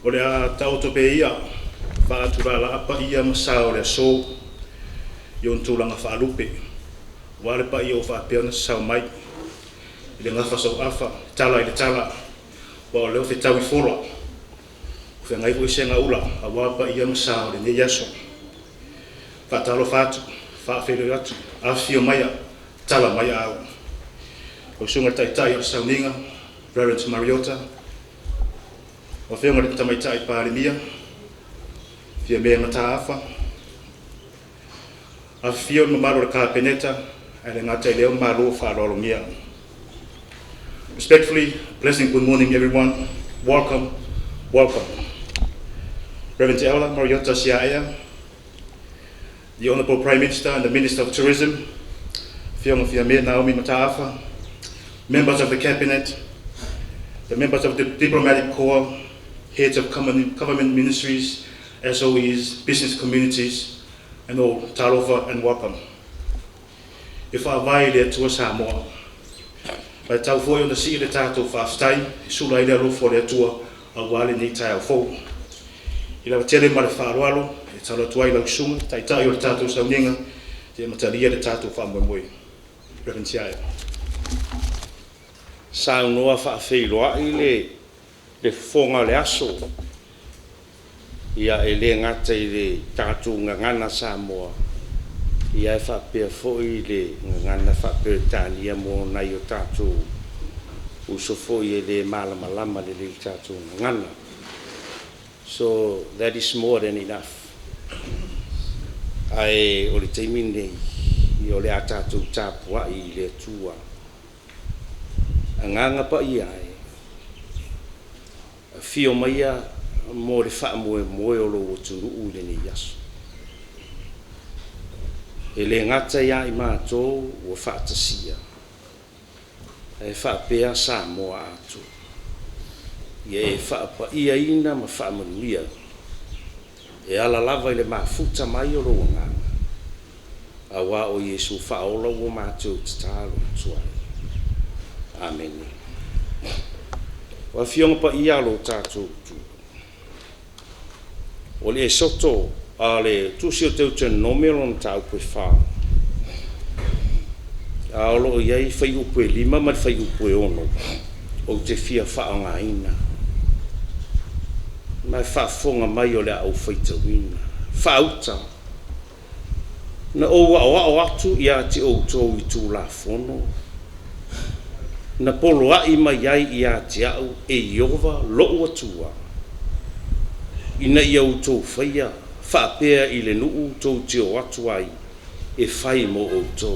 O le a tauto pe ia, whaatura la apa ia masa o le so, yon tūlanga whaalupe. Wale pa ia o whaapea na sao mai. I le ngafa sau afa, tala i le tala, wa o leo whetau i whora. Whe ngai ko i senga ula, a wapa ia masa o le ne yaso. Whaatalo whatu, whaafere atu, afio maia, tala maia au. O sunga taitai o Sauninga, Reverend Mariota, o whiunga le tamaitai Palemia, Fiame Mataafa, Afioga Malu le kapeneta, and le ngata leo Malu whaarolomia. Respectfully, blessing, good morning everyone. Welcome, welcome. Reverend Ella Mariota Siaea, the Honorable Prime Minister and the Minister of Tourism, Fiame Naomi Mataafa, members of the Cabinet, the members of the Diplomatic Corps, heads of government ministries, SOEs, business communities, and all, talofa and welcome. If I violate to Samoa, by tau foi on the sea the tato fast time, sula ile ro for the tour a wale ni tai fo. Ila tele mal farualo, e tala tua ila sum, tai tai o tato Sauninga, te matalia de tato fa mboi. Reverenciae. Saunoaga whaawhiloa le fonga le aso. Ia e le ngata i le tātou ngangana Samoa. Ia e whapea foi le ngangana whapea tānia mō nei o tātou. Uso foi e le malamalama le tātou ngangana. So that is more than enough. Ai o le teimine i o le a tātou tāpua i le tua. Anganga pa ia e. Fio maia mo le wha moe o lo o tunu u le ni yaso. E le ngata ia i mātou o whaatasia. E whaapea Samoa atu. Ia e whaapa ia ina ma whaamanuia. E ala lava i le mafuta mai o lo nganga. A wā o Yesu whaola o mātou tatalo tuai. Amen. Wa fionga pa ia lo tātou tu. O le soto a le tusi o teu te nomelon tau koe whā. A olo iei whai upoe 5 ma whai upoe 6. O te fia whaanga ina. Mai whaafonga mai o le au whaitawina. Whaauta. Na o atu ia te o tō i tū la whono. Na polo ai mai ai ia te au e Iova loo atua. Ina ia u tō whaia, whaapea i le nuu tō te o atu ai, e whai mo o tō.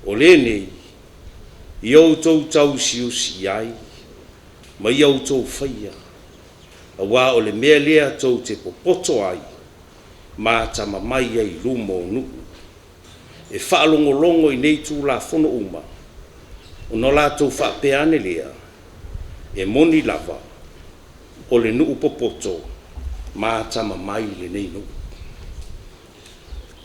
O le nei, i au tō tau siusi ai, ma i au tō whaia, a wā o le mea lea tō te popoto ai, mā tama mai ai lumo nuu. E whaalongolongo i nei tū la whono uma, o no lātou whapeane lea, e moni lava, o le nuu popoto, mā tama mai le nei nuu.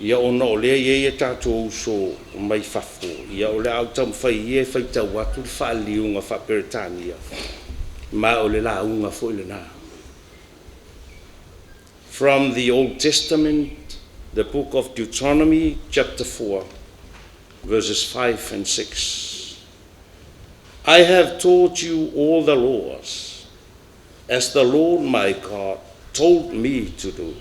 Ia o no lea e tātou uso mai whafo, ia o le au tam whai e whai tau atu le whaaliunga whaperetania, mā o le launga fo le nā. From the Old Testament, the book of Deuteronomy, chapter 4, verses 5 and 6. I have taught you all the laws, as the Lord my God told me to do.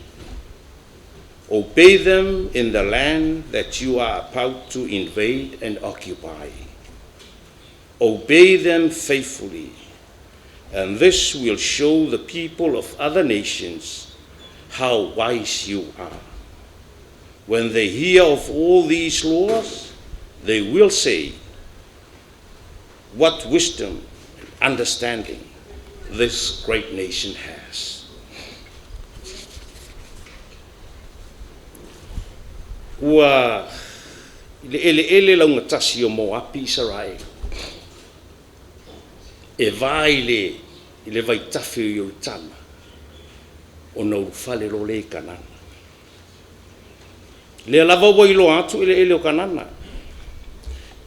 Obey them in the land that you are about to invade and occupy. Obey them faithfully, and this will show the people of other nations how wise you are. When they hear of all these laws, they will say, what wisdom and understanding this great nation has. Ua ele launga tasi o Moapi Israel. E vai le vai tafi o tama. O no fale lo le kanana. Le lava wa ilo atu ele o kanana.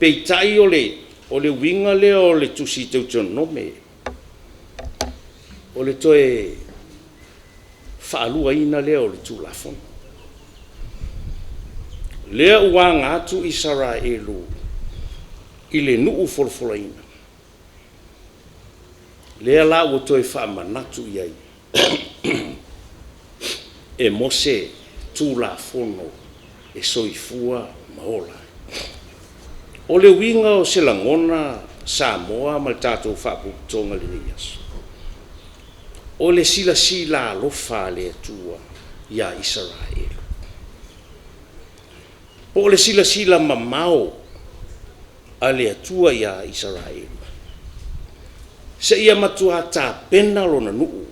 Peitai o le winga le o le tusi teu nome. o le toe whaaluaina lea o le tūlafona. Lea uanga atu Israelu i le nuu folofolaina. Lea la ua toe whaamanatu iai e mose tūlafono e soifua maola. O le winga o se langona Samoa ma le tātou whaaputonga le ni aso. O le sila alofa le atua ia Israel. O le sila mamao a le atua ia Israel. Se ia matua tā pena lona nuu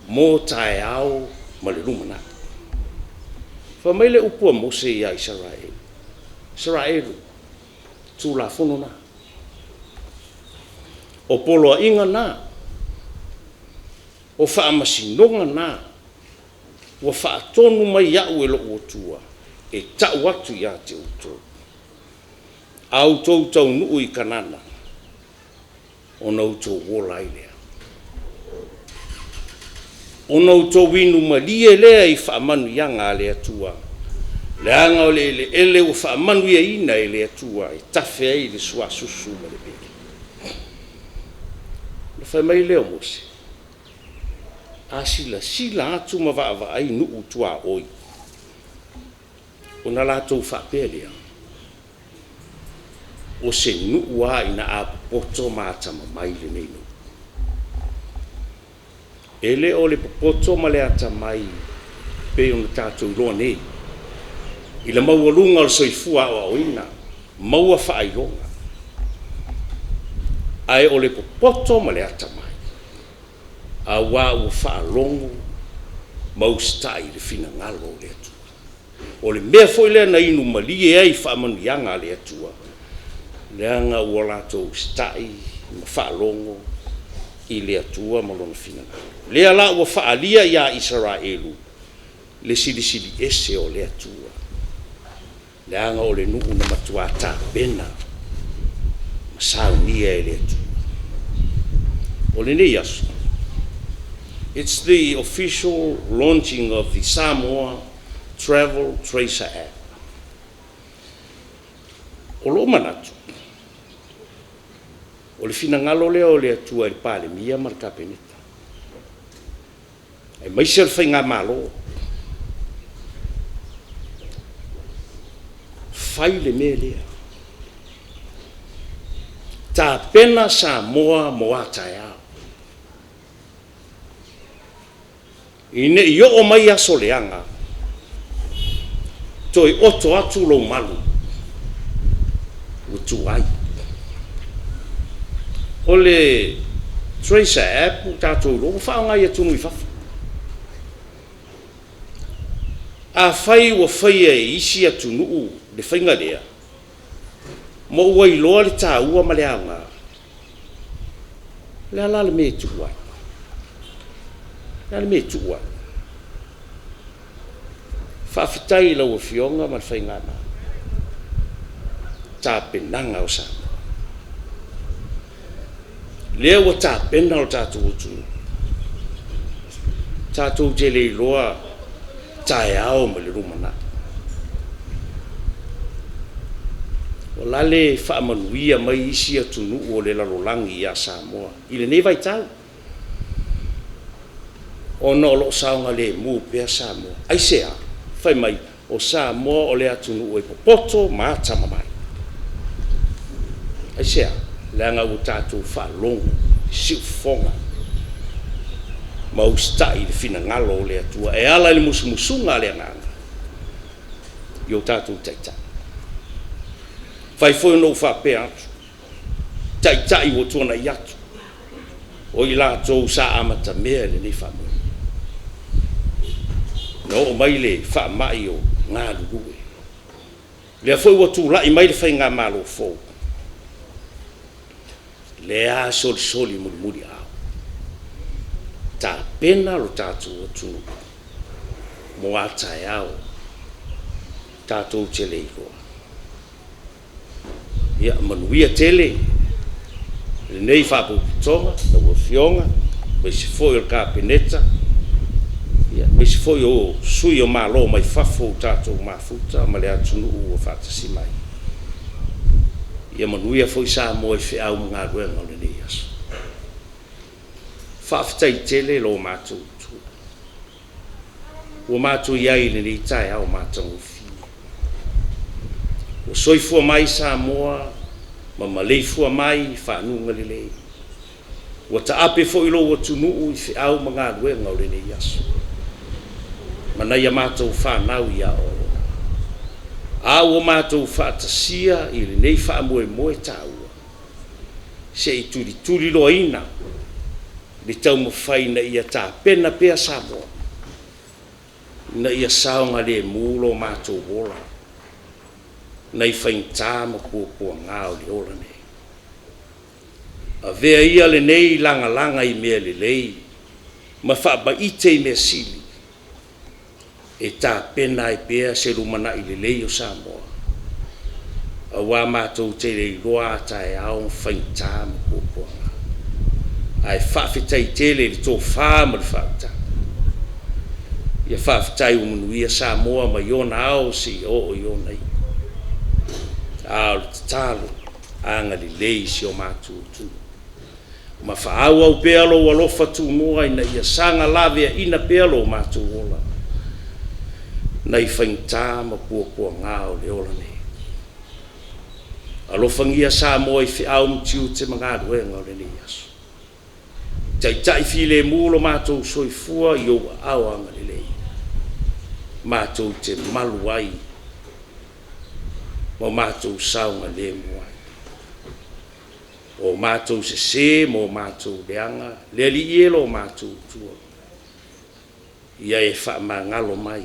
mo tae au ma le lumana. Fa mai le upua mose ia Israel. Israel tūlafono na. O poloa inga na. O whaamasinonga na. Wa whaatonu mai iau e lo otua. E tau atu ia te utou. Au tau nuu i kanana. O na utou wola i lea. O na utou winu malie lea i whaamanu ianga le atua. Leanga o le ele o whaamanu ia ina e le atua. E tafe ai le sua susu ma le peke. Na whai mai leo mose. A sila atu ma wa ai nuu tua oi. O na lātou whapea lea. O se nuu a ina a popoto mātama mai le nei nuu. Ele o le popoto ma le ata mai pe o na tātou loa nei. I la maua lunga o soifua o oina. Maua whaaironga. Ai o le popoto ma le ata mai. A wā ua whaalongo mau stai le fina ngalo le atua. O le mea foi lea na inu malie ai whaamanu ianga le atua. Leanga ua lātou stai ma whaalongo i le atua ma lona fina ngalo. Lea la ua whaalia ia Israelu le sili ese o le atua. Leanga o le nuu na matua tā pena ma saunia e le atua. O le nei aso. It's the official launching of the Samoa Travel TRACER app. O lo manatu. O le finangalo lea o le atua i Palemia ma le kapeneta. E maise le whainga malo. Whai le mea lea. Tā pena Samoa mo atai au. Ine i o mai aso leanga. Toi oto atu lo Malu. Utu ai. O le TRACER app tātou lo whaongai atu nui whafu. A whai wa whai e isi atu nuu le whainga lea. Mo ua i loa le tā ua ma le aunga. Le ala le me tu ai. Nā me tua. Whaafitai lau Afioga ma whainga nā. Tā penanga o Samoa. Lea wa tā pena o tātou utu. Tātou jele i loa tae ao ma le rumana. O lale whaamanuia mai isi atu nuu o le lalolangi i a Samoa. I le nei vai tau. O no lo saunga le mu pe Samoa. Ai sea, fai mai o Samoa o le atunu o poto ma tama mai. Ai sea, le anga o tatu fa long, si fonga. Ma o stai le fina ngalo le atua e ala le musumusunga le anga. Yo tatu taita. Fai foi no fa pe atu. Taita I o tona yatu. O ila to sa amata mea le ni fa. No mai le fa mai o ngā lulu. Le foi watu la I mai le fai ngā malo fo. Le a soli muri a. Ta pena lo tatu o tu. Mo ata ao. Tatu tele iko. Ya manuia tele. Le nei fa po tonga, na wo fionga. mai se foi o kapeneta ia mai se foi o sui o malo mai fafo tatou mafuta ma le atu nuu o faatasi mai ia manuia foi Samoa i feʻau magaluega o lenei aso faafetaitele lo matou ua matou iai lenei taeao mataufi ua soifua mai Samoa ma maleifua mai faanuga lelei ua taape foʻi lou atunuu i feʻau magaluega o lenei aso manaia matou fanau ia o a ua matou faatasia i lenei faamoemoe taua seʻi tulituli loaina le taumafai na ia tapena pea Samoa na ia saoga lemu lo matou ola na i fainitā ma puapuagā o le ola nei avea ia lenei lagalaga i mea lelei ma faabaʻite i mea sili e tapena ai pea se lumanaʻi lelei o Samoa auā matou te leiloa ataeao ma fainitā ma puapuagā ae faafetaitele i le tofā ma le faatā ia faafetai ua manuia Samoa ma iona ao se o'o iona i a o le tatalo aga lelei si o matou tunu ma faau au pea lou alofa tunua ina ia saga laveaʻina pea lou matou ola na i fainitā ma puapuagā o le ola nei alofagia Samoa i feʻau matiu te magaluega o lenei aso taʻitaʻi filemu lo matou soifua i ou aao aga lelei matou te malu ai ma matou saoga lemu ai o matou sesē mo matou leaga le alii e lo matou tua ia e faamagalo mai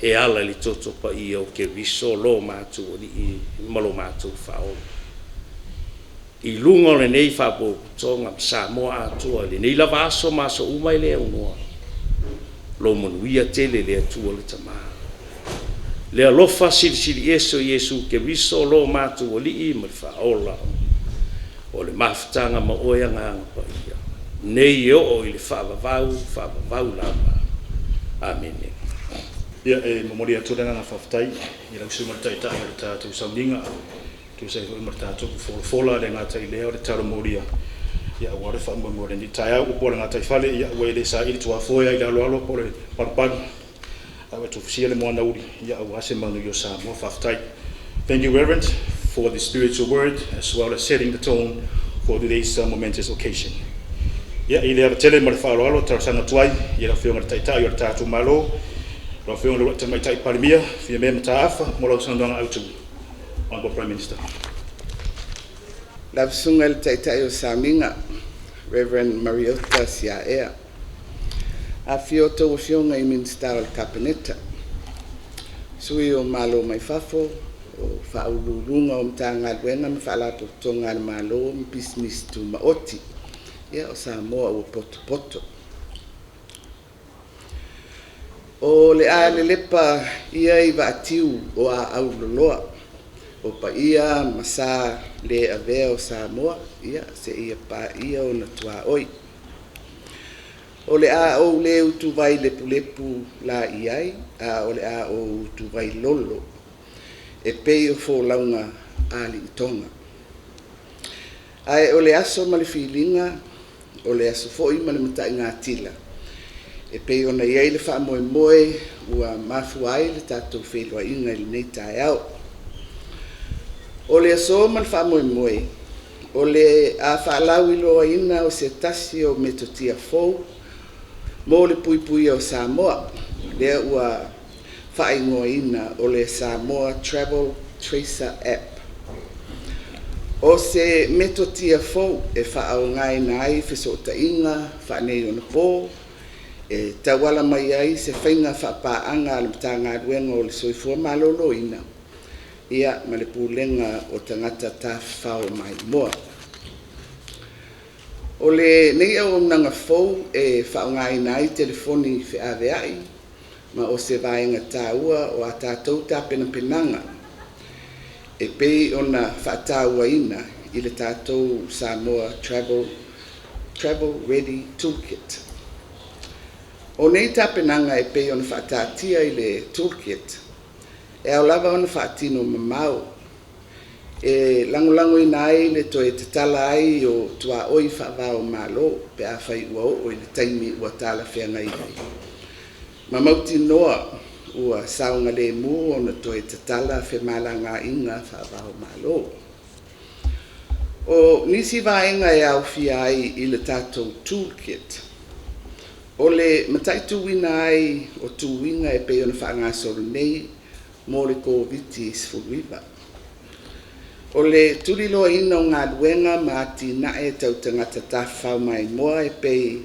e ala le toto paia o keriso lo matou alii ma lo matou faola i luga o lenei faapopotoga ma Samoa atua lenei lava aso maso uma i le aunoa lo manuia tele le atua le tamā le alofa silisili ese o Iesu keriso lo matou alii ma le faaola o le mafutaga ma oe agaga paia nei e o'o i le faavavau lava amene ia e momoli atu lena na faafetai i lausiga ma le taʻitaʻi o le tatou sauniga tusa'i fo'i ma le tatou folafola le gatai lea o le talomolia ia ua le faamuamua lenei taeau ua po le gatai fale ia ua i le saʻili tuafoe ai le aloalo po le palupalu aua tofisia le moanauli ia ua ase manuia o Samoa faafetai. Thank you, Reverend, for the spiritual word as well as setting the tone for today's momentous occasion. Ia i le avatele ma le faaaloalo tarasaga tuai ia laufeoga le taʻitaʻi o le tatou malo laufeoga le tamaitaʻi Palemia Fiame Mataafa mo lau saunoaga autu. Honorable Prime Minister. Lafsunga le taʻitaʻi o Samiga, Reverend Mariota Siaea. Afio tauafioga i Minista o le Kapeneta. Sui o malo mai fafo, o faaululuga o matagaluega ma faalapototoga le malo ma pisimisi tumaoti ia o Samoa ua potopoto o le a le lepa ia i vaatiu o a'auloloa o paia ma sa le avea o Samoa ia seʻia paia ona tuaoi o le a ou lē utuvai lepulepu la'i ai a o le a ou utuvai lolo e pei o folauga aliʻitoga ae o le aso ma le filiga o le aso fo'i ma le mataʻigatila e pei ona iai le faamoemoe ua mafua ai le tatou feiloaʻiga i lenei taeao o le aso ma le faamoemoe o le a faalau iloaina o se tasi o metotia fou mo le puipuia o Samoa lea ua faaigoaina o le Samoa TRACER app o se metotia fou e faaaugaina ai fesootaʻiga faanei ona pō e tauala mai ai se faiga faapaaʻaga a le matagaluega o le soifua malōlōina ia ma le pulega o tagata tafafao maimoa o le nei auaunaga fou e faaaugaina ai telefoni feaveaʻi ma o se vaega tāua o a tatou tapenapenaga e pei ona faatauaina i le tatou Samoa Travel Ready Toolkit. O nei tapenanga e pei ona whaatatia i le toolkit, e au lava ona whaatino mamau. E langolango ina ai le toe tatala ai o tua oi whaavao malo, pe a whai ua o i le taimi ua tala whenga i. Mamauti noa ua saunga le mu ona toe tatala whemalanga inga whaavao malo. O nisi vaenga e au fia ai i le tātou toolkit. O le matai tuwina ai o tuwinga e pei ona whaangasoro nei mo le COVID sfuruiva. O le tulilo ina o ngā luenga ma ati nae tau tangata tawhau mai moa e pei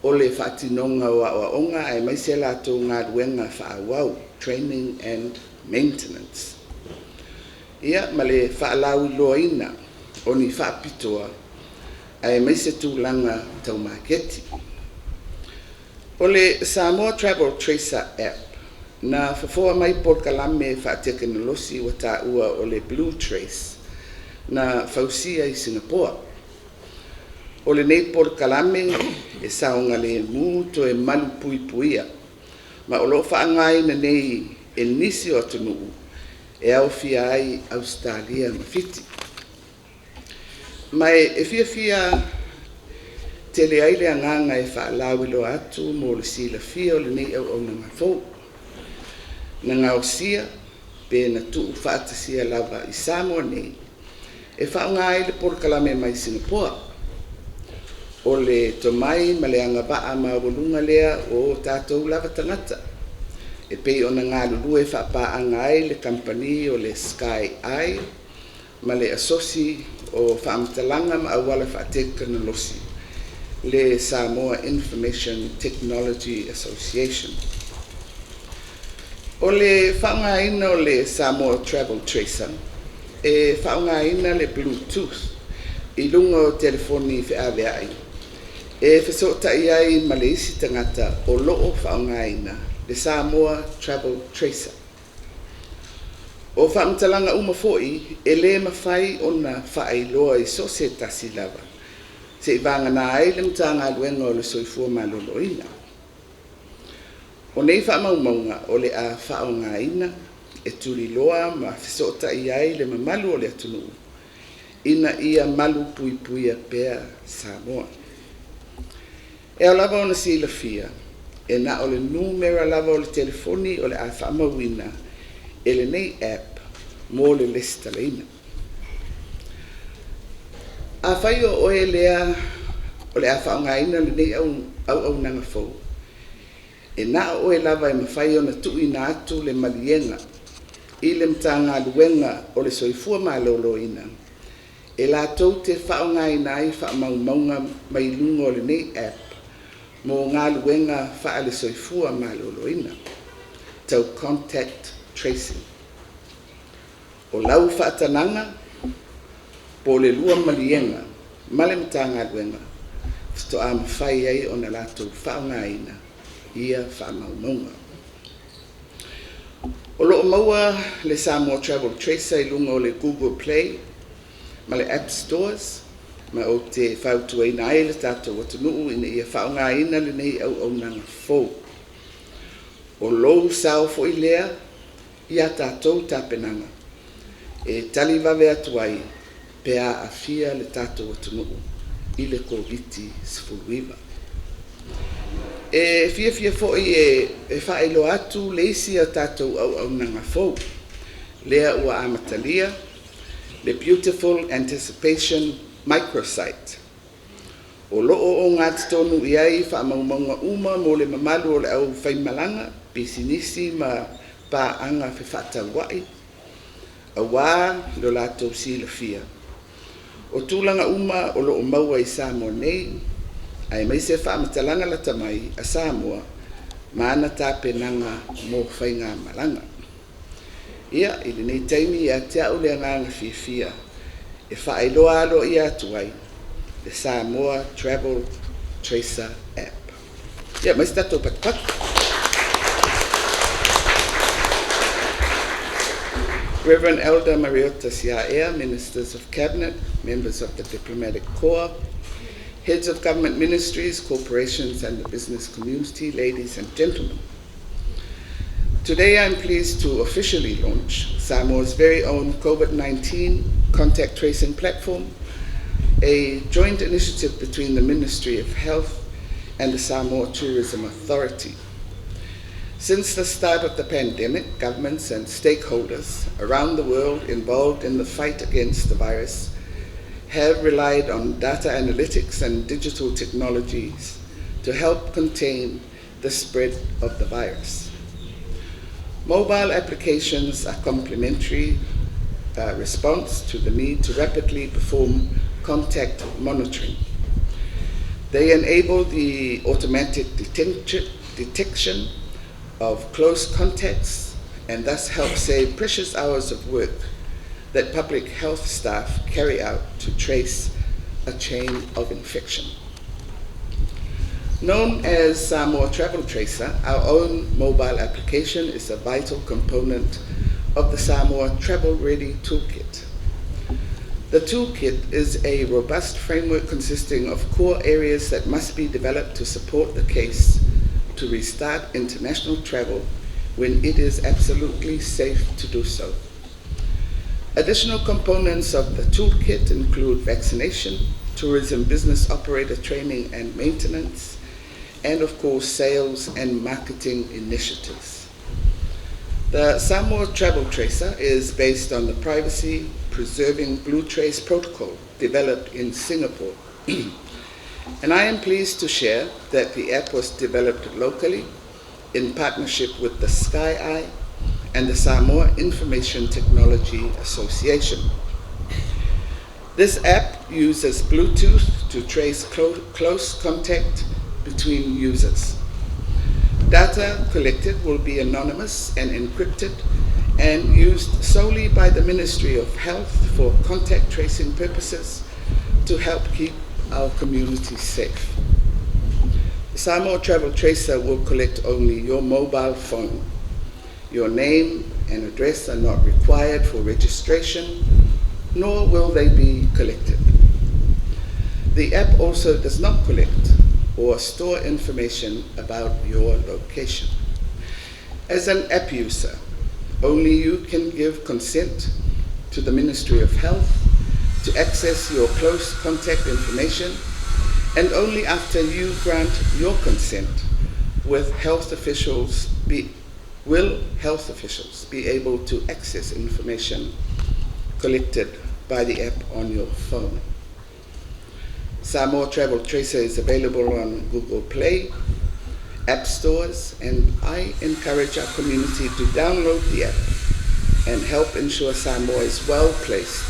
o le whaatinonga o aonga ai mai se lato ngā luenga whaawau, training and maintenance. Ia ma le whaalau loa ina o ni whaapitoa ai mai se tūlanga tau maketi. O le Samoa Travel Tracer app, na whawhoa mai por kalame whaateknolosi wa tā ua o le Blue Trace, na whausia i Singapore. O le nei por kalame e saunga le mu to e Malu Puipuia, ma o lo whaangai na nei e nisi o atunuu, e au fia ai Australia mawhiti. Mai e fia tele ai le anganga e whaalau ilo atu mo le sila fia o le nei au na ngafou. Na ngausia pe na tuu whaatasia lava i Samoa nei e whaunga ai le porkalame mai Singapore. O le tomai ma le angabaa ma walunga lea o tātou lava tangata. E pei o na ngā lulu e whapaanga ai le company o le Sky Eye ma le asosi o whaamtalanga ma awala whaateknolosi. Le Samoa Information Technology Association. O le whaungaina o le Samoa Travel Tracer, e whaungaina le Bluetooth, i lunga o telefoni whiawea ai. E whesota i ai ma le isi tangata o loo whaungaina, le Samoa Travel Tracer. O whaamtalanga umafoi, e le mawhai o na whaailoa i sose tasi lava. Se i vanga na ai le mtanga luenga o le soifua maloloina. O nei whaamaumaunga o le a whaongaina e turi loa ma whisota i ai le mamalu o le atunuu. Ina ia Malu Puipuia pea Samoa. E o lava o na sila fia, e na o le numera lava o le telefoni o le a whaamauina e le nei app mo le lista leina. A whai o oe lea o le a whaongaina le nei au nanga fau. E na oe lava e mawhai o na tui na atu le malienga i le mtanga luenga o le soifua maloloina. E la tau te whaongaina ai whaamaumaunga mai lunga o le nei app mo ngā luenga wha le soifua maloloina. Tau contact tracing. O lau whaatananga po le lua malienga, male mtanga luenga, fito a mawhai ai o na lato whaongaina, ia whaamaumaunga. O loo maua le Samoa Travel Tracer i lunga o le Google Play, ma le App Stores, ma o te whautua ina ai le tātou atunuu ina ia whaongaina le nei au nanga fōu. O lou sao fo i lea, ia tātou tāpenanga, e tali vawe atu ai, pea a fia le tātou atunuu i le COVID sfuruiva. E fia foi e whaelo atu le isi a tātou au nanga fōu. Lea ua amatalia, le Beautiful Anticipation Microsite. O loo o ngā titonu i ai whaamaumaunga uma mo le mamalu o le au whaimalanga, pisinisi ma pāanga whiwhata wai. A wā lo lātou sila fia. O tūlanga uma o loo maua i Samoa nei, ai mai se whaamatalanga lata mai a Samoa, maana tāpenanga mō whainga malanga. Ia, ili nei taimi i a te au lea nganga fia, e whaailoa alo i atu ai, le Samoa Travel Tracer app. Ia, mai se tatou patpatu. Reverend Elder Mariota Siaea, Ministers of Cabinet, members of the Diplomatic Corps, heads of government ministries, corporations, and the business community, ladies and gentlemen. Today I'm pleased to officially launch Samoa's very own COVID-19 contact tracing platform, a joint initiative between the Ministry of Health and the Samoa Tourism Authority. Since the start of the pandemic, governments and stakeholders around the world involved in the fight against the virus have relied on data analytics and digital technologies to help contain the spread of the virus. Mobile applications are complementary response to the need to rapidly perform contact monitoring. They enable the automatic detection of close contacts and thus help save precious hours of work that public health staff carry out to trace a chain of infection. Known as Samoa Travel Tracer, our own mobile application is a vital component of the Samoa Travel Ready Toolkit. The toolkit is a robust framework consisting of core areas that must be developed to support the case to restart international travel when it is absolutely safe to do so. Additional components of the toolkit include vaccination, tourism business operator training and maintenance, and of course sales and marketing initiatives. The Samoa Travel Tracer is based on the privacy preserving Blue Trace protocol developed in Singapore. And I am pleased to share that the app was developed locally in partnership with the Sky Eye and the Samoa Information Technology Association. This app uses Bluetooth to trace close contact between users. Data collected will be anonymous and encrypted and used solely by the Ministry of Health for contact tracing purposes to help keep our communities safe. The Samoa Travel Tracer will collect only your mobile phone. Your name and address are not required for registration, nor will they be collected. The app also does not collect or store information about your location. As an app user, only you can give consent to the Ministry of Health to access your close contact information, and only after you grant your consent will health officials be able to access information collected by the app on your phone. Samoa Travel Tracer is available on Google Play, app stores, and I encourage our community to download the app and help ensure Samoa is well placed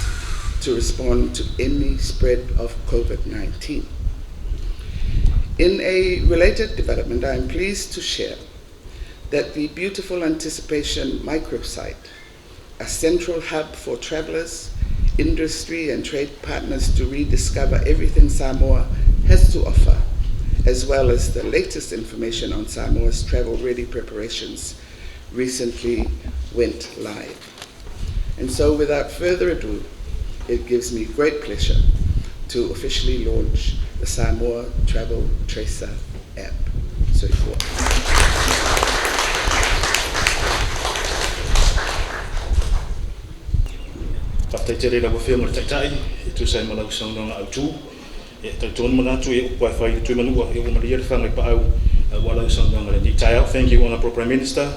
to respond to any spread of COVID-19. In a related development, I am pleased to share that the beautiful Anticipation microsite, a central hub for travelers, industry and trade partners to rediscover everything Samoa has to offer, as well as the latest information on Samoa's travel-ready preparations, recently went live. And so without further ado, it gives me great pleasure to officially launch the Samoa Travel Tracer app. So Whakataitere la wawhia mara taitai, e tu sai malau Saunoaga au tū, e tautonu manatu e Wi-Fi e tui manua e umaria le whangai pa au walau Saunoaga le tai au. Thank you, Honourable Prime Minister,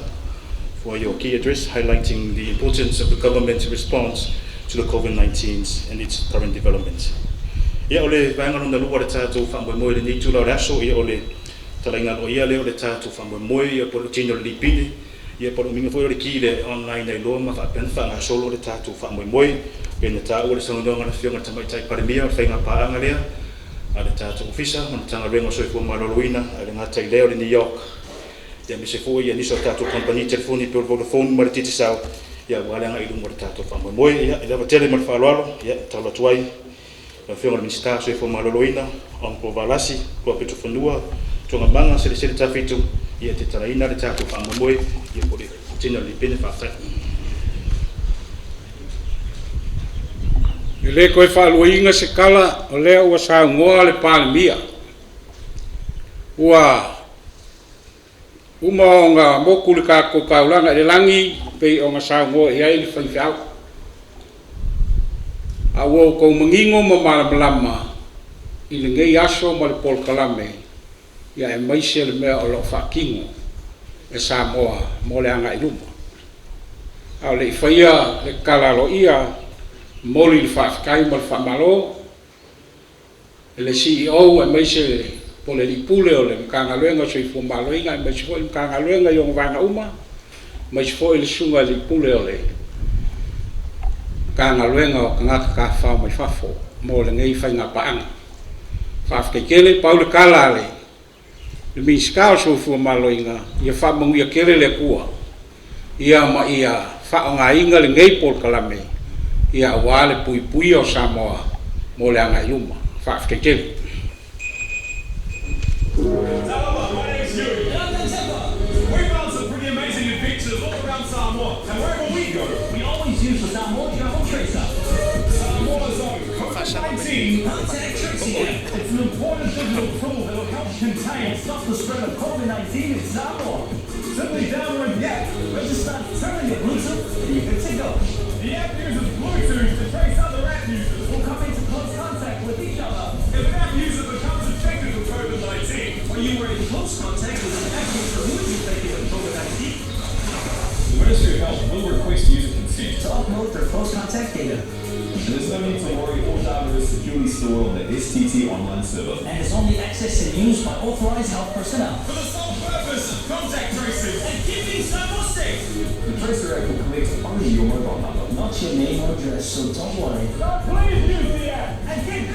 for your key address highlighting the importance of the government's response to the COVID-19 and its current development. Ia ole vaingaro na lua le tātou whamoemoe le nitu lau raso, ia ole talainga o ia leo le tātou whamoemoe, ia polo tino le lipine, ia polo minga foi le ki le online nei loa ma whapen whanga solo le tātou whamoemoe, e na tā ua le Saunoaga na whionga tamaitai Palemia, whainga paanga lea, a le tātou ofisa, ma na tanga rengo soifua maloloina, a le ngatai leo le New York, ia mise foi, ia niso tātou company telefoni pe o Vodafone ma le titi sao, ia waleanga ilu mo le tātou whamoemoe, ia lewa tele ma le whaaloalo, ia taula tuai, la whionga le minister soifua maloloina, Onko Valasi, kua petu whanua, tonga manga se le tafitu, ia te taraina le tātou whamoemoe, ia po le tino le pene whawhai. E le koe whaaluinga se kala o lea ua Saunoaga le Palemia. Ua uma o ngā moku le kako kaulanga le langi pei o ngā Saunoaga i ai le whaiwhau. A ua o kou mangingo ma malamalama i le ngei aso ma le polkalame ia e maise le mea o lo whakingo e Samoa mo le anga i luma. A le i whaia le kalalo ia moli le whaafikai ma le whamalo e le CEO e maise po le lipule o le mkangaluenga so i fumaloinga e maise fo i mkangaluenga i o ngvanga uma maise fo i le sunga lipule o le mkangaluenga o kangaka ka whao mai whafo mo le ngei whainga paanga whaafikai kele pau le kalale le miskao so i fumaloinga i a whamangu i a kele le kua ia ma ia whao ngā inga le ngei pol kalame ia wale Puipuia o Samoa mo le anga i luma whaafikai kele. Hello, my name's Yuri. And I'm Setema. We found some pretty amazing adventures all around Samoa. And wherever we go, we always use the Samoa travel tracer. Samoa's own COVID-19 contact tracing app. It's an important digital tool that will help contain and stop the spread of COVID-19 in Samoa. Simply download the app, register, turn on your Bluetooth, and you're good to go. The app uses Bluetooth to trace other app users who come into close contact with each other. If an app user becomes infected with COVID-19, or you were in close contact with an app user who is infected with COVID-19, the Ministry of Health will request user consent to upload their close contact data. And there's no need to worry, all data is securely stored on the STT online server. And is only accessed and used by authorized health personnel. For the sole purpose of contact tracing and keeping Samoa safe. The Tracer app will collect only your mobile number, not your name or address, so don't worry. So please use the app and keep